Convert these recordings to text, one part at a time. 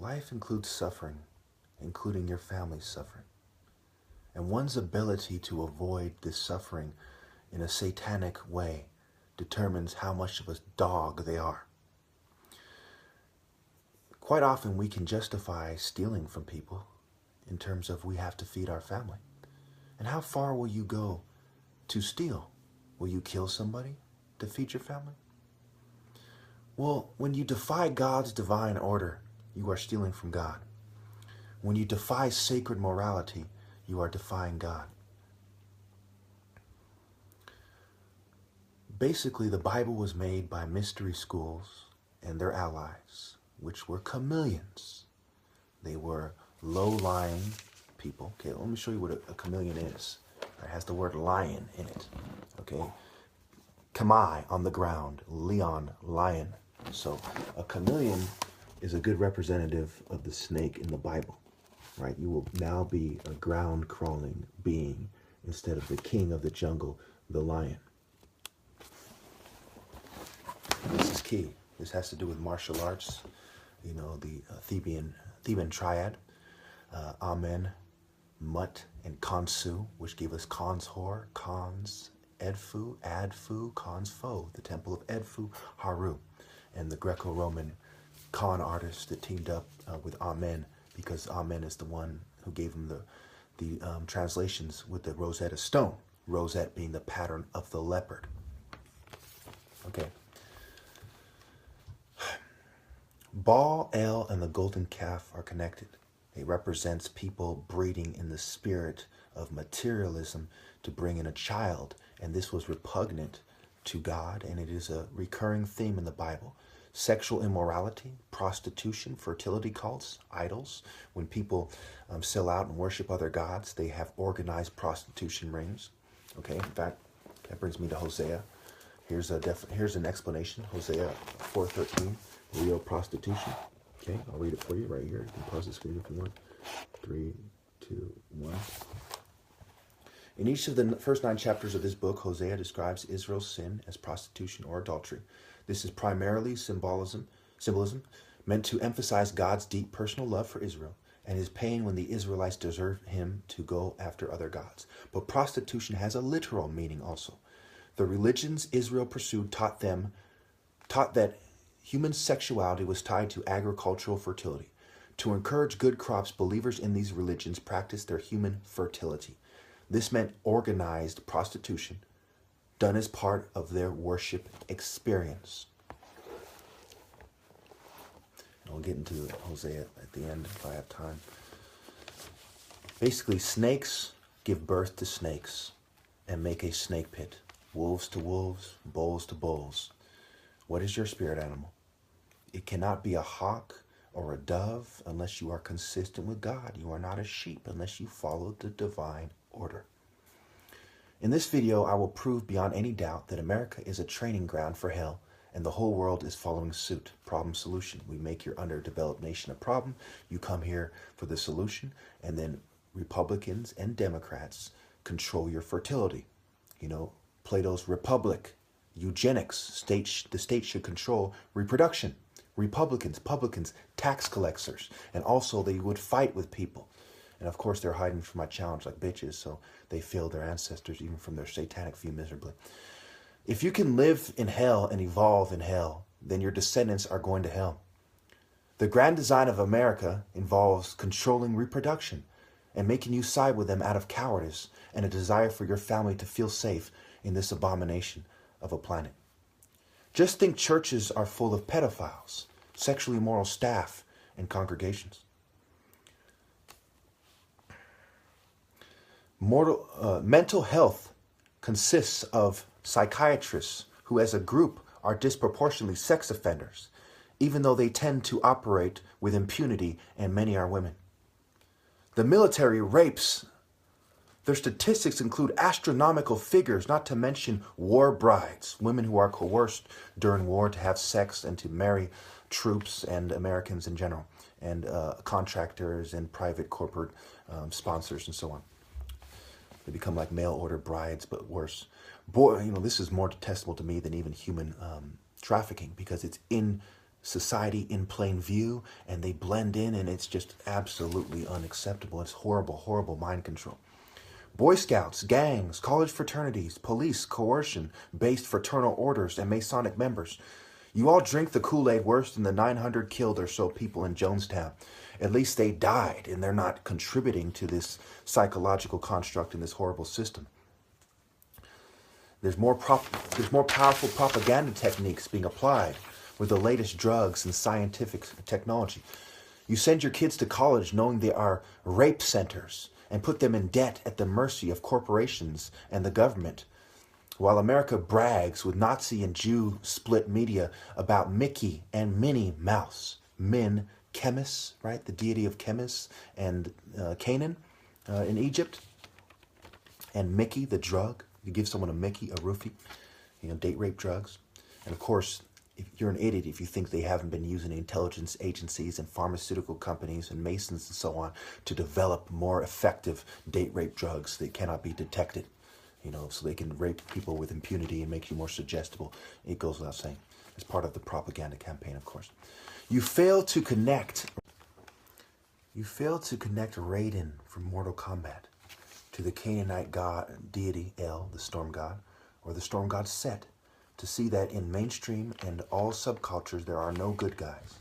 Life includes suffering, including your family's suffering. And one's ability to avoid this suffering in a satanic way determines how much of a dog they are. Quite often we can justify stealing from people in terms of we have to feed our family. And how far will you go to steal? Will you kill somebody to feed your family? Well, when you defy God's divine order, you are stealing from God. When you defy sacred morality, you are defying God. Basically, the Bible was made by mystery schools and their allies, which were chameleons. They were low-lying people. Okay, let me show you what a chameleon is. It has the word lion in it. Okay, Kamai, on the ground, Leon, lion. So a chameleon is a good representative of the snake in the Bible, right? You will now be a ground-crawling being instead of the king of the jungle, the lion. This is key. This has to do with martial arts, you know, the Theban triad, Amen, Mut, and Khonsu, which gave us Khan's Hor, Khan's Edfu, Adfu, Khan's Foe, the temple of Edfu, Haru, and the Greco-Roman Khan artist that teamed up with Amen, because Amen is the one who gave him the translations with the Rosetta Stone, rosette being the pattern of the leopard. Okay. Baal, El, and the golden calf are connected. It represents people breeding in the spirit of materialism to bring in a child, and this was repugnant to God, and it is a recurring theme in the Bible. Sexual immorality, prostitution, fertility cults, idols. When people sell out and worship other gods, they have organized prostitution rings. Okay, in fact, that brings me to Hosea. Here's an explanation. Hosea 4:13, real prostitution. Okay, I'll read it for you right here. You can pause the screen if you want. 3, 2, 1. In each of the first 9 chapters of this book, Hosea describes Israel's sin as prostitution or adultery. This is primarily symbolism meant to emphasize God's deep personal love for Israel and his pain when the Israelites desert him to go after other gods. But prostitution has a literal meaning also. The religions Israel pursued taught that human sexuality was tied to agricultural fertility. To encourage good crops, believers in these religions practiced their human fertility. This meant organized prostitution, done as part of their worship experience. And I'll get into Hosea at the end if I have time. Basically, snakes give birth to snakes and make a snake pit. Wolves to wolves, bulls to bulls. What is your spirit animal? It cannot be a hawk or a dove unless you are consistent with God. You are not a sheep unless you follow the divine order. In this video, I will prove beyond any doubt that America is a training ground for hell, and the whole world is following suit. Problem solution. We make your underdeveloped nation a problem. You come here for the solution, and then Republicans and Democrats control your fertility. You know, Plato's Republic, eugenics. The state should control reproduction. Republicans, publicans, tax collectors, and also they would fight with people. And of course, they're hiding from my challenge like bitches, so they failed their ancestors, even from their satanic view, miserably. If you can live in hell and evolve in hell, then your descendants are going to hell. The grand design of America involves controlling reproduction and making you side with them out of cowardice and a desire for your family to feel safe in this abomination of a planet. Just think churches are full of pedophiles, sexually immoral staff, and congregations. Mental health consists of psychiatrists who as a group are disproportionately sex offenders, even though they tend to operate with impunity and many are women. The military rapes. Their statistics include astronomical figures, not to mention war brides, women who are coerced during war to have sex and to marry troops and Americans in general, and contractors and private corporate sponsors and so on. They become like mail-order brides, but worse. Boy, this is more detestable to me than even human trafficking, because it's in society in plain view, and they blend in, and it's just absolutely unacceptable. It's horrible, horrible mind control. Boy Scouts, gangs, college fraternities, police, coercion-based fraternal orders, and Masonic members. You all drink the Kool-Aid worse than the 900 killed or so people in Jonestown. At least they died, and they're not contributing to this psychological construct in this horrible system. There's more powerful propaganda techniques being applied with the latest drugs and scientific technology. You send your kids to college knowing they are rape centers and put them in debt at the mercy of corporations and the government. While America brags with Nazi and Jew split media about Mickey and Minnie Mouse, Min, Chemis, right? The deity of Chemis, and Canaan in Egypt, and Mickey, the drug. You give someone a Mickey, a roofie, date rape drugs. And of course, if you're an idiot if you think they haven't been using intelligence agencies and pharmaceutical companies and Masons and so on to develop more effective date rape drugs that cannot be detected, so they can rape people with impunity and make you more suggestible. It goes without saying. It's part of the propaganda campaign, of course. You fail to connect Raiden from Mortal Kombat to the Canaanite god deity El, the storm god, or the storm god Set, to see that in mainstream and all subcultures there are no good guys.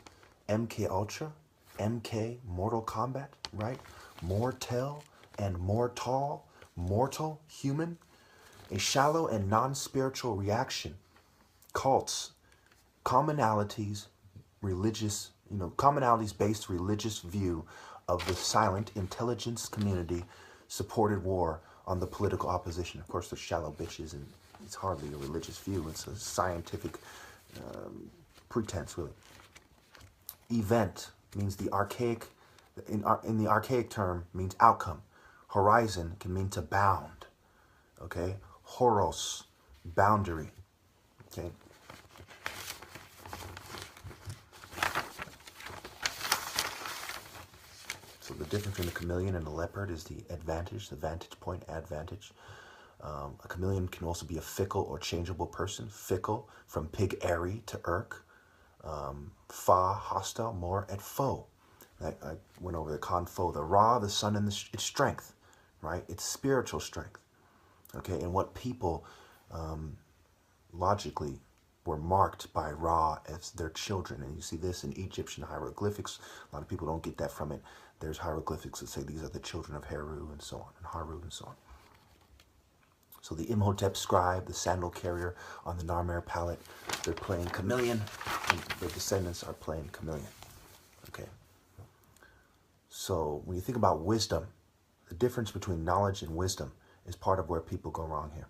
MK Ultra, MK Mortal Kombat, right? Mortel and Mortal, mortal, human. A shallow and non-spiritual reaction. Cults, commonalities based religious view of the silent intelligence community supported war on the political opposition. Of course, they're shallow bitches, and it's hardly a religious view. It's a scientific pretense, really. Event means the archaic, in the archaic term, means outcome. Horizon can mean to bound, okay? Horos, boundary, okay? So the difference between the chameleon and the leopard is the advantage, the vantage point, advantage. A chameleon can also be a fickle or changeable person. Fickle, from pig-airy to irk. Fa, hostile, more at foe. I went over the con foe, the Ra, the sun, and its strength, right? It's spiritual strength, okay? And what people logically were marked by Ra as their children. And you see this in Egyptian hieroglyphics. A lot of people don't get that from it. There's hieroglyphics that say these are the children of Heru and so on, and Haru and so on. So the Imhotep scribe, the sandal carrier on the Narmer palette, they're playing chameleon, and their descendants are playing chameleon. Okay. So when you think about wisdom, the difference between knowledge and wisdom is part of where people go wrong here.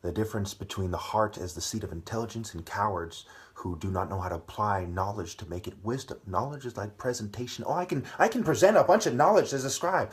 The difference between the heart as the seat of intelligence and cowards who do not know how to apply knowledge to make it wisdom. Knowledge is like presentation. Oh, I can present a bunch of knowledge as a scribe.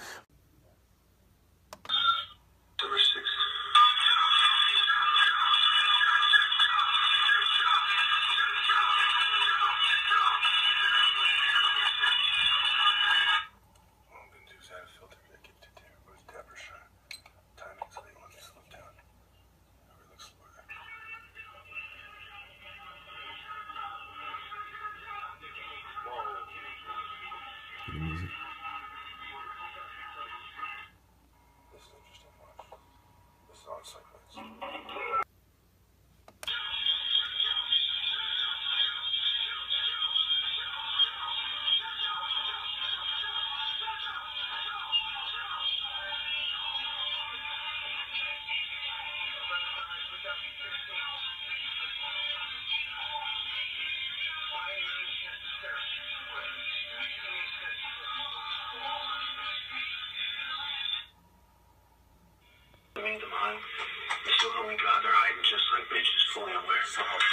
They're hiding just like bitches, fully aware.